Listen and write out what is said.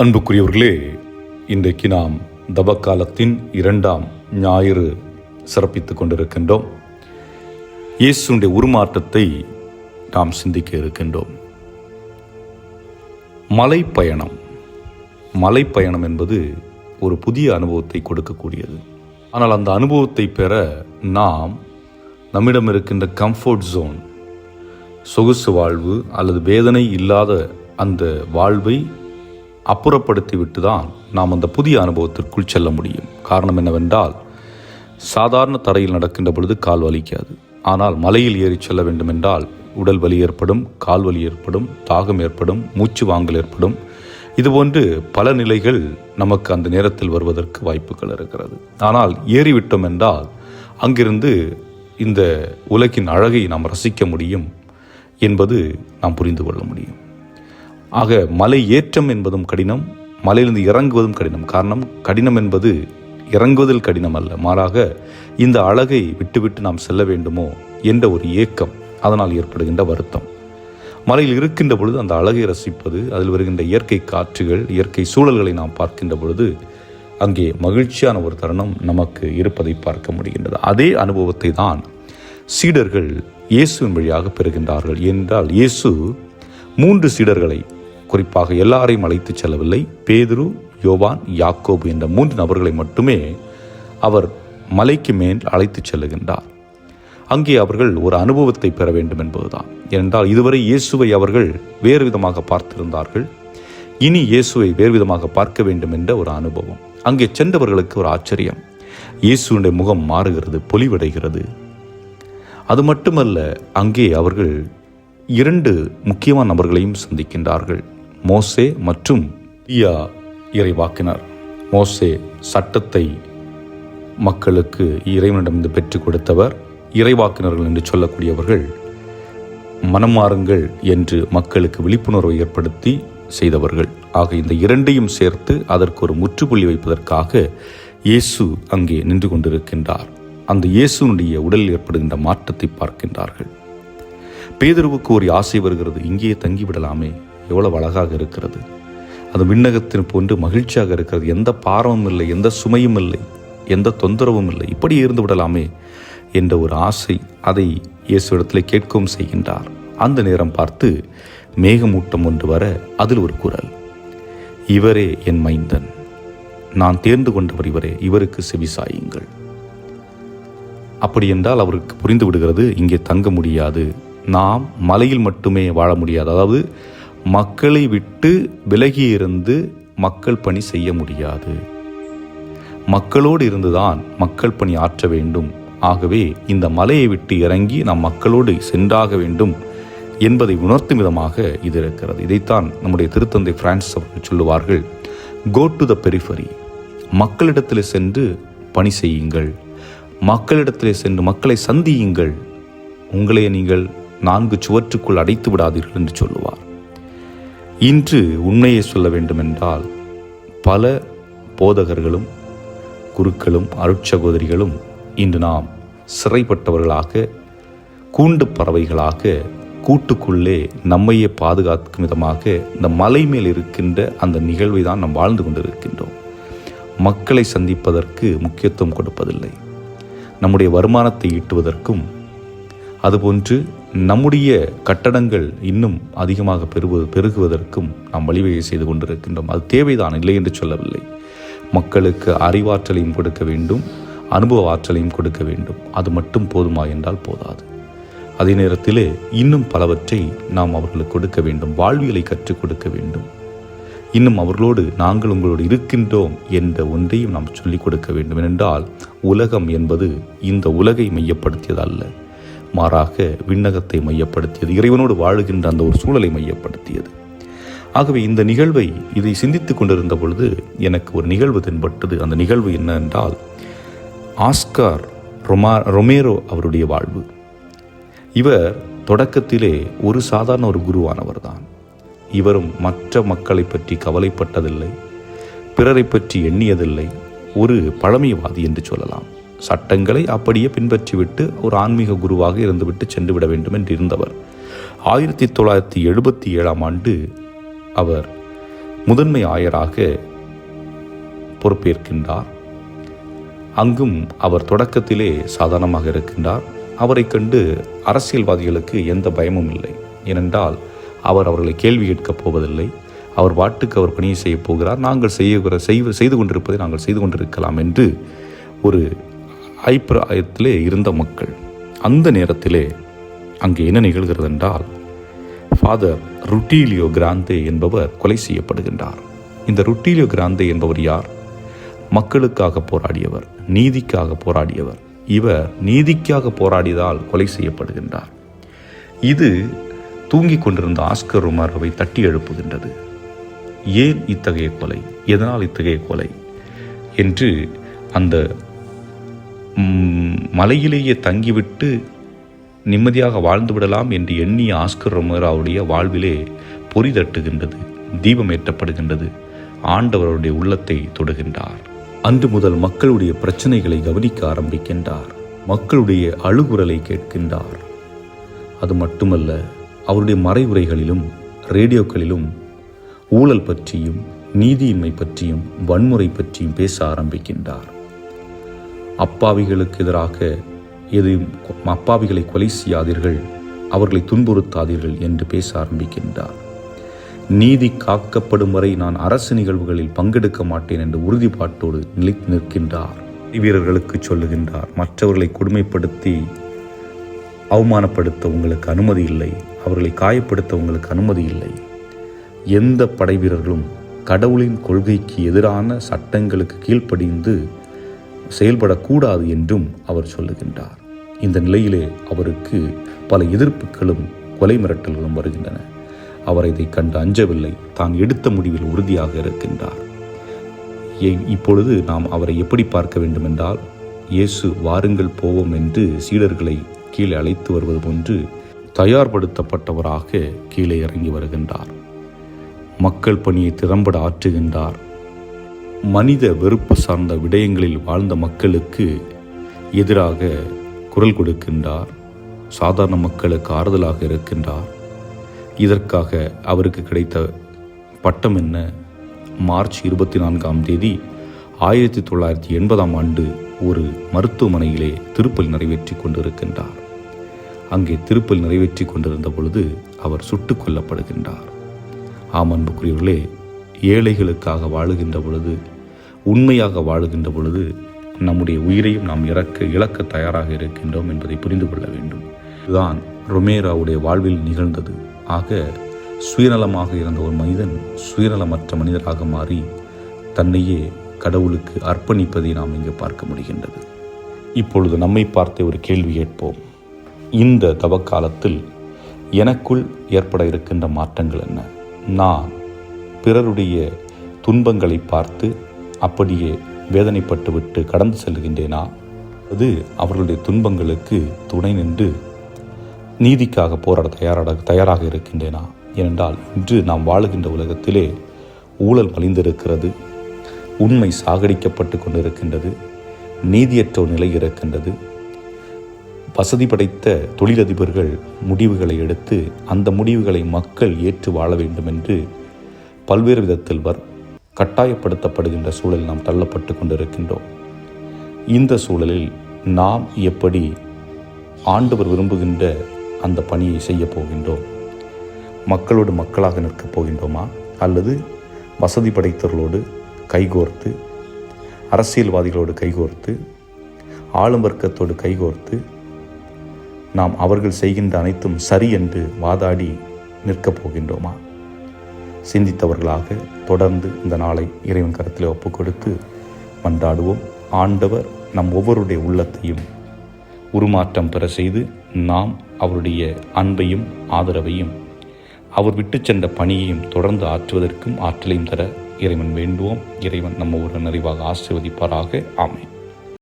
அன்புக்குரியவர்களே, இன்றைக்கு நாம் தபக்காலத்தின் 2ஆம் ஞாயிறு சிறப்பித்துக் கொண்டிருக்கின்றோம். இயேசுடைய உருமாற்றத்தை நாம் சிந்திக்க இருக்கின்றோம். மலைப்பயணம் என்பது ஒரு புதிய அனுபவத்தை கொடுக்கக்கூடியது. ஆனால் அந்த அனுபவத்தை பெற நாம் நம்மிடம் இருக்கின்ற கம்ஃபர்ட் ஜோன், சொகுசு வாழ்வு அல்லது வேதனை இல்லாத அந்த வாழ்வை அப்புறப்படுத்திவிட்டு தான் நாம் அந்த புதிய அனுபவத்திற்குள் செல்ல முடியும். காரணம் என்னவென்றால், சாதாரண தரையில் நடக்கின்ற பொழுது கால் வலிக்காது. ஆனால் மலையில் ஏறி செல்ல வேண்டும் என்றால் உடல் வலி ஏற்படும், கால் வலி ஏற்படும், தாகம் ஏற்படும், மூச்சு வாங்கல் ஏற்படும். இதுபோன்று பல நிலைகள் நமக்கு அந்த நேரத்தில் வருவதற்கு வாய்ப்புகள் இருக்கிறது. ஆனால் ஏறிவிட்டோம் என்றால் அங்கிருந்து இந்த உலகின் அழகை நாம் ரசிக்க முடியும் என்பது நாம் புரிந்து கொள்ள முடியும். ஆக மலை ஏற்றம் என்பதும் கடினம், மலையிலிருந்து இறங்குவதும் கடினம். காரணம், கடினம் என்பது இறங்குவதில் கடினம் அல்ல, மாறாக இந்த அழகை விட்டுவிட்டு நாம் செல்ல வேண்டுமோ என்ற ஒரு ஏக்கம், அதனால் ஏற்படுகின்ற வருத்தம். மலையில் இருக்கின்ற பொழுது அந்த அழகை ரசிப்பது, அதில் வருகின்ற இயற்கை காற்றுகள், இயற்கை சூழல்களை நாம் பார்க்கின்ற பொழுது அங்கே மகிழ்ச்சியான ஒரு தருணம் நமக்கு இருப்பதை பார்க்க முடிகின்றது. அதே அனுபவத்தை தான் சீடர்கள் இயேசுவின் வழியாக பெறுகின்றார்கள். என்றால் இயேசு 3 சீடர்களை, குறிப்பாக எல்லாரையும் அழைத்து செல்லவில்லை, பேதுரு, யோவான், யாக்கோபு என்ற 3 நபர்களை மட்டுமே அவர் மலைக்கு மேல் அழைத்து செல்லுகின்றார். அங்கே அவர்கள் ஒரு அனுபவத்தை பெற வேண்டும் என்பதுதான். ஏனென்றால் இதுவரை இயேசுவை அவர்கள் வேறு விதமாக பார்த்திருந்தார்கள். இனி இயேசுவை வேறு விதமாக பார்க்க வேண்டும் என்ற ஒரு அனுபவம். அங்கே சென்றவர்களுக்கு ஒரு ஆச்சரியம். இயேசுடைய முகம் மாறுகிறது, பொலிவடைகிறது. அது மட்டுமல்ல, அங்கே அவர்கள் 2 முக்கியமான நபர்களையும் சந்திக்கின்றார்கள். மோசே மற்றும் எலியா இறைவாக்கினர். மோசே சட்டத்தை மக்களுக்கு இறைவனிடமிருந்து பெற்றுக் கொடுத்தவர். இறைவாக்கினர்கள் என்று சொல்லக்கூடியவர்கள் மனம் மாறுங்கள் என்று மக்களுக்கு விழிப்புணர்வை ஏற்படுத்தி செய்தவர்கள். ஆக இந்த 2ஐயும் சேர்த்து அதற்கு ஒரு முற்றுப்புள்ளி வைப்பதற்காக இயேசு அங்கே நின்று கொண்டிருக்கின்றார். அந்த இயேசுனுடைய உடலில் ஏற்படுகின்ற மாற்றத்தை பார்க்கின்றார்கள். பேதுருவுக்கு ஒரு ஆசை வருகிறது, இங்கேயே தங்கிவிடலாமே, எவ்வளவு அழகாக இருக்கிறது, அது விண்ணகத்தின் போன்று மகிழ்ச்சியாக இருக்கிறது, எந்த பாரமும் இல்லை, எந்த சுமையும் இல்லை, எந்த தொந்தரவும் இல்லை, இப்படி இருந்து விடலாமே என்ற ஒரு ஆசை அதை இயேசு இடத்துல கேட்கவும் செய்கின்றார். அந்த நேரம் பார்த்து மேகமூட்டம் ஒன்று வர அதில் ஒரு குரல், இவரே என் மைந்தன், நான் தேர்ந்து கொண்டவர் இவரே, இவருக்கு செவிசாயுங்கள். அப்படி என்றால் அவருக்கு புரிந்து விடுகிறது, இங்கே தங்க முடியாது, நாம் மலையில் மட்டுமே வாழ முடியாது. அதாவது மக்களை விட்டு விலகி இருந்து மக்கள் பணி செய்ய முடியாது, மக்களோடு இருந்துதான் மக்கள் பணி ஆற்ற வேண்டும். ஆகவே இந்த மலையை விட்டு இறங்கி நாம் மக்களோடு சென்றாக வேண்டும் என்பதை உணர்த்தும் விதமாக இது இருக்கிறது. இதைத்தான் நம்முடைய திருத்தந்தை பிரான்சிஸ் அவர்கள் சொல்லுவார்கள், கோ டு த பெரிஃபரி, மக்களிடத்தில் சென்று பணி செய்யுங்கள், மக்களிடத்திலே சென்று மக்களை சந்தியுங்கள், உங்களை நீங்கள் 4 சுவற்றுக்குள் அடைத்து விடாதீர்கள் என்று சொல்லுவார். இன்று உண்மையை சொல்ல வேண்டுமென்றால் பல போதகர்களும் குருக்களும் அருட்சகோதரிகளும் இன்று நாம் சிறைப்பட்டவர்களாக, கூண்டு பறவைகளாக, கூட்டுக்குள்ளே நம்மையே பாதுகாக்கும் விதமாக இந்த மலை மேல் இருக்கின்ற அந்த நிகழ்வை தான் நாம் வாழ்ந்து கொண்டிருக்கின்றோம். மக்களை சந்திப்பதற்கு முக்கியத்துவம் கொடுப்பதில்லை. நம்முடைய வருமானத்தை ஈட்டுவதற்கும், அதுபோன்று நம்முடைய கட்டடங்கள் இன்னும் அதிகமாக பெருகுவதற்கும் நாம் வழிவகை செய்து கொண்டிருக்கின்றோம். அது தேவைதான், இல்லை என்று சொல்லவில்லை. மக்களுக்கு அறிவாற்றலையும் கொடுக்க வேண்டும், அனுபவ ஆற்றலையும் கொடுக்க வேண்டும். அது மட்டும் போதுமா என்றால் போதாது. அதே நேரத்திலே இன்னும் பலவற்றை நாம் அவர்களுக்கு கொடுக்க வேண்டும். வாழ்வியலை கற்றுக் கொடுக்க வேண்டும். இன்னும் அவர்களோடு நாங்கள் உங்களோடு இருக்கின்றோம் என்ற ஒன்றையும் நாம் சொல்லிக் கொடுக்க வேண்டும். ஏனென்றால் உலகம் என்பது இந்த உலகை மையப்படுத்தியது அல்ல, மாறாக விண்ணகத்தை மையப்படுத்தியது, இறைவனோடு வாழுகின்ற அந்த ஒரு சூழலை மையப்படுத்தியது. ஆகவே இந்த நிகழ்வை, இதை சிந்தித்துக் கொண்டிருந்த பொழுது எனக்கு ஒரு நிகழ்வு தென்பட்டது. அந்த நிகழ்வு என்ன என்றால், ஆஸ்கார் ரொமேரோ அவருடைய வாழ்வு. இவர் தொடக்கத்திலே ஒரு சாதாரண ஒரு குருவானவர் தான். இவரும் மற்ற மக்களை பற்றி கவலைப்பட்டதில்லை, பிறரை பற்றி எண்ணியதில்லை. ஒரு பழமைவாதி என்று சொல்லலாம். சட்டங்களை அப்படியே பின்பற்றிவிட்டு ஒரு ஆன்மீக குருவாக இருந்துவிட்டு சென்று விட வேண்டும் என்று இருந்தவர். 1977 அவர் முதன்மை ஆயராக பொறுப்பேற்கின்றார். அங்கும் அவர் தொடக்கத்திலே சாதாரணமாக இருக்கின்றார். அவரை கண்டு அரசியல்வாதிகளுக்கு எந்த பயமும் இல்லை. ஏனென்றால் அவர் அவர்களை கேள்வி கேட்கப் போவதில்லை. அவர் பாட்டுக்கு அவர் பணியை செய்ய போகிறார். நாங்கள் செய்து கொண்டிருப்பதை நாங்கள் செய்து கொண்டிருக்கலாம் என்று ஒரு அபிப்பிராயத்திலே இருந்த மக்கள். அந்த நேரத்திலே அங்கே என்ன நிகழ்கிறது என்றால், ஃபாதர் ருட்டீலியோ கிராந்தே என்பவர் கொலை செய்யப்படுகின்றார். இந்த ருட்டீலியோ கிராந்தே என்பவர் யார்? மக்களுக்காக போராடியவர், நீதிக்காக போராடியவர். இவர் நீதிக்காக போராடியதால் கொலை செய்யப்படுகின்றார். இது தூங்கிக் கொண்டிருந்த ஆஸ்கர் ரொமேரோவை தட்டி எழுப்புகின்றது. ஏன் இத்தகைய கொலை, எதனால் இத்தகைய கொலை என்று அந்த மலையிலேயே தங்கிவிட்டு நிம்மதியாக வாழ்ந்து விடலாம் என்று எண்ணிய ஆஸ்கர் ரொமேரோவுடைய வாழ்விலே பொறி தட்டுகின்றது, தீபம் ஏற்றப்படுகின்றது. ஆண்டவருடைய உள்ளத்தை தொடுகின்றார். அன்று முதல் மக்களுடைய பிரச்சனைகளை கவனிக்க ஆரம்பிக்கின்றார். மக்களுடைய அழுகுரலை கேட்கின்றார். அது மட்டுமல்ல, அவருடைய மறைவுரைகளிலும் ரேடியோக்களிலும் ஊழல் பற்றியும் நீதியின்மை பற்றியும் வன்முறை பற்றியும் பேச ஆரம்பிக்கின்றார். அப்பாவிகளுக்கு எதிராக எதையும் அப்பாவிகளை கொலை செய்யாதீர்கள், அவர்களை துன்புறுத்தாதீர்கள் என்று பேச ஆரம்பிக்கின்றார். நீதி காக்கப்படும் வரை நான் அரசு நிகழ்வுகளில் பங்கெடுக்க மாட்டேன் என்ற உறுதிப்பாட்டோடு நிலைத்து நிற்கின்றார். வீரர்களுக்கு சொல்லுகின்றார், மற்றவர்களை கொடுமைப்படுத்தி அவமானப்படுத்த உங்களுக்கு அனுமதி இல்லை, அவர்களை காயப்படுத்த உங்களுக்கு அனுமதி இல்லை. எந்த படை வீரர்களும் கடவுளின் கொள்கைக்கு எதிரான சட்டங்களுக்கு கீழ்ப்படிந்து செயல்படக்கூடாது என்றும் அவர் சொல்லுகின்றார். இந்த நிலையிலே அவருக்கு பல எதிர்ப்புகளும் கொலை மிரட்டல்களும் வருகின்றன. அவர் இதை கண்டு அஞ்சவில்லை. தான் எடுத்த முடிவில் உறுதியாக இருக்கின்றார். இப்பொழுது நாம் அவரை எப்படி பார்க்க வேண்டும் என்றால், இயேசு வாருங்கள் போவோம் என்று சீடர்களை கீழே அழைத்து வருவது போன்று தயார்படுத்தப்பட்டவராக கீழே இறங்கி வருகின்றார். மக்கள் பணியை திறம்பட ஆற்றுகின்றார். மனித வெறுப்பு சார்ந்த விடயங்களில் வாழ்ந்த மக்களுக்கு எதிராக குரல் கொடுக்கின்றார். சாதாரண மக்களுக்கு ஆறுதலாக இருக்கின்றார். இதற்காக அவருக்கு கிடைத்த பட்டம் என்ன? மார்ச் 24 1980 ஒரு மருத்துவமனையிலே திருப்பலி நிறைவேற்றி கொண்டிருக்கின்றார். அங்கே திருப்பலி நிறைவேற்றி கொண்டிருந்த பொழுது அவர் சுட்டுக் கொல்லப்படுகின்றார். ஆம் அன்புக்குரியவர்களே, ஏழைகளுக்காக வாழுகின்ற பொழுது, உண்மையாக வாழுகின்ற பொழுது நம்முடைய உயிரையும் நாம் இழக்க தயாராக இருக்கின்றோம் என்பதை புரிந்து கொள்ள வேண்டும். இதுதான் ரொமேரோவுடைய வாழ்வில் நிகழ்ந்தது. ஆக சுயநலமாக இருந்த ஒரு மனிதன் சுயநலமற்ற மனிதராக மாறி தன்னையே கடவுளுக்கு அர்ப்பணிப்பதை நாம் இங்கு பார்க்க முடிகின்றது. இப்பொழுது நம்மை பார்த்து ஒரு கேள்வி கேட்போம். இந்த தவக்காலத்தில் எனக்குள் ஏற்பட இருக்கின்ற மாற்றங்கள் என்ன? நான் பிறருடைய துன்பங்களை பார்த்து அப்படியே வேதனைப்பட்டுவிட்டு கடந்து செல்கின்றேனா? அது அவர்களுடைய துன்பங்களுக்கு துணை நின்று நீதிக்காக போராட தயாராக இருக்கின்றேனா? ஏனென்றால் இன்று நாம் வாழுகின்ற உலகத்திலே ஊழல் மலிந்திருக்கிறது, உண்மை சாகடிக்கப்பட்டு கொண்டிருக்கின்றது, நீதியற்ற நிலை இருக்கின்றது. வசதி படைத்த தொழிலதிபர்கள் முடிவுகளை எடுத்து அந்த முடிவுகளை மக்கள் ஏற்று வாழ வேண்டும் என்று பல்வேறு விதத்தில் கட்டாயப்படுத்தப்படுகின்ற சூழலில் நாம் தள்ளப்பட்டு கொண்டிருக்கின்றோம். இந்த சூழலில் நாம் எப்படி ஆண்டவர் விரும்புகின்ற அந்த பணியை செய்ய போகின்றோம்? மக்களோடு மக்களாக நிற்கப் போகின்றோமா? அல்லது வசதி படைத்தவர்களோடு கைகோர்த்து, அரசியல்வாதிகளோடு கைகோர்த்து, ஆளும் வர்க்கத்தோடு கைகோர்த்து நாம் அவர்கள் செய்கின்ற அனைத்தும் சரி என்று வாதாடி நிற்கப் போகின்றோமா? சிந்தித்தவர்களாக தொடர்ந்து இந்த நாளை இறைவன் கரத்தில் ஒப்புக் கொடுத்து மன்றாடுவோம். ஆண்டவர் நம் ஒவ்வொருடைய உள்ளத்தையும் உருமாற்றம் பெற செய்து நாம் அவருடைய அன்பையும் ஆதரவையும் அவர் விட்டு சென்ற பணியையும் தொடர்ந்து ஆற்றுவதற்கும் ஆற்றலையும் தர இறைவன் வேண்டுவோம். இறைவன் நம்ம ஒரு நிறைவாக ஆசீர்வதிப்பாராக. ஆமென்.